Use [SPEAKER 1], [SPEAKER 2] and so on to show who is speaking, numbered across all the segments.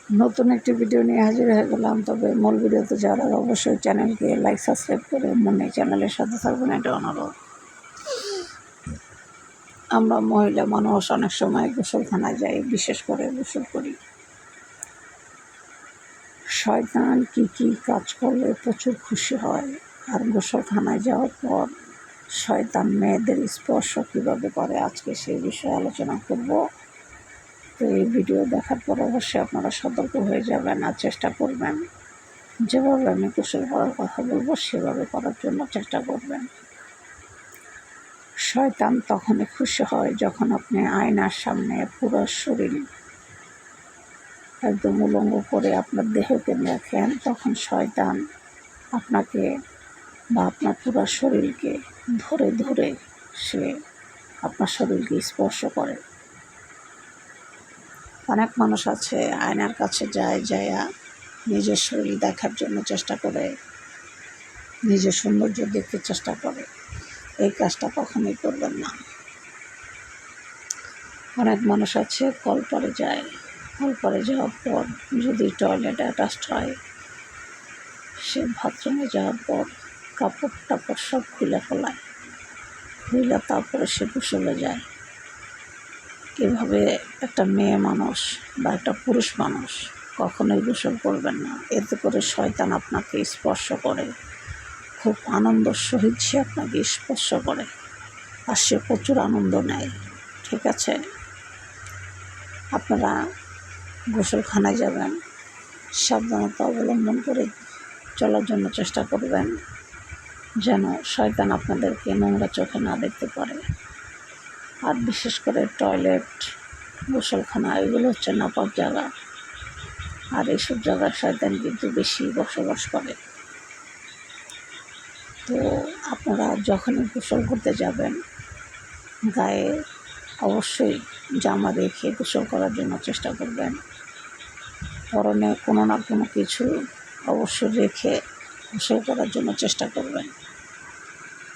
[SPEAKER 1] নতুন একটি ভিডিও নিয়ে হাজির হয়ে গেলাম। তবে মূল ভিডিওতে যাওয়ার আগে অবশ্যই চ্যানেলকে লাইক সাবস্ক্রাইব করে মনে চ্যানেলের সাথে থাকবেন, এটা অনুরোধ। আমরা মহিলা মানুষ অনেক সময় গোসলখানায় যাই, বিশেষ করে গোসল করি। শয়তান কি কি কাজ করলে প্রচুর খুশি হয়, আর গোসলখানায় যাওয়ার পর শয়তান মেয়েদের স্পর্শ কীভাবে করে, আজকে সেই বিষয়ে আলোচনা করব। তো এই ভিডিও দেখার পর অবশ্যই আপনারা সতর্ক হয়ে যাবেন আর চেষ্টা করবেন যেভাবে আমি গোসল করার কথা বলবো সেভাবে করার জন্য চেষ্টা করবেন। শয়তান তখনই খুশি হয় যখন আপনি আয়নার সামনে পুরো শরীর একদম উলঙ্গ করে আপনার দেহকে দেখেন, তখন শয়তান আপনাকে বা আপনার পুরো শরীরকে ধরে ধরে সে আপনার শরীরকে স্পর্শ করে। অনেক মানুষ আছে আয়নার কাছে যায়া নিজের শরীর দেখার জন্য চেষ্টা করে, নিজের সৌন্দর্য দেখতে চেষ্টা করে। এই কাজটা কখনোই করবেন না। অনেক মানুষ আছে কলপারে যায়, কলপারে যাওয়ার পর যদি টয়লেট অ্যাটাচড হয়, সে বাথরুমে যাওয়ার পর কাপড় টাপড় সব খুলে ফেলায়, খুলে তারপরে সে গোসলে যায়। এভাবে একটা মেয়ে মানুষ বা একটা পুরুষ মানুষ কখনোই গোসল করবেন না। এতে করে শয়তান আপনাকে স্পর্শ করে, খুব আনন্দের সহিত সে আপনাকে স্পর্শ করে, আর সে প্রচুর আনন্দ নেয়। ঠিক আছে, আপনারা গোসলখানায় যাবেন, সাবধানতা অবলম্বন করে চলার জন্য চেষ্টা করবেন, যেন শয়তান আপনাদেরকে নোংরা চোখে না দেখতে পারে। আর বিশেষ করে টয়লেট, গোসলখানা এগুলো হচ্ছে নাপাক জায়গা, আর এইসব জায়গায় শয়তান কিন্তু বেশি বসবাস করে। তো আপনারা যখনই গোসল করতে যাবেন, গায়ে অবশ্যই জামা রেখে গোসল করার জন্য চেষ্টা করবেন। পরনে কোনো না কোনো কিছু অবশ্যই রেখে গোসল করার জন্য চেষ্টা করবেন,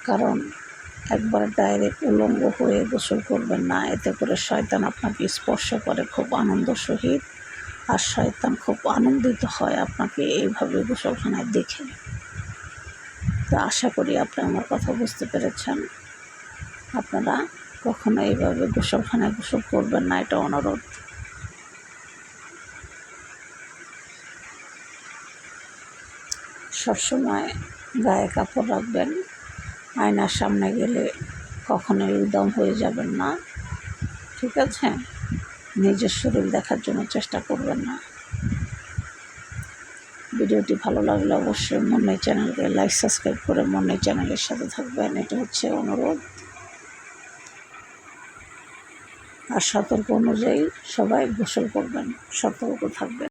[SPEAKER 1] কারণ একবার ডাইরেক্ট উলঙ্গ হয়ে গোসল করবেন না। এতে করে শয়তান আপনাকে স্পর্শ করে খুব আনন্দ সহিত, আর শয়তান খুব আনন্দিত হয় আপনাকে এইভাবে গোসলখানায় দেখে। তো আশা করি আপনি আমার কথা বুঝতে পেরেছেন। আপনারা কখনো এইভাবে গোসলখানায় গোসল করবেন না, এটা অনুরোধ। সবসময় গায়ে কাপড় রাখবেন। আয়নার সামনে গেলে কখনোই উদম হয়ে যাবেন না। ঠিক আছে, নিজের শরীর দেখার জন্য চেষ্টা করবেন না। ভিডিওটি ভালো লাগলে অবশ্যই মনে চ্যানেলকে লাইক সাবস্ক্রাইব করে মনে চ্যানেলের সাথে থাকবেন, এটা হচ্ছে অনুরোধ। আর সতর্ক অনুযায়ী সবাই গোসল করবেন, সতর্ক থাকবেন।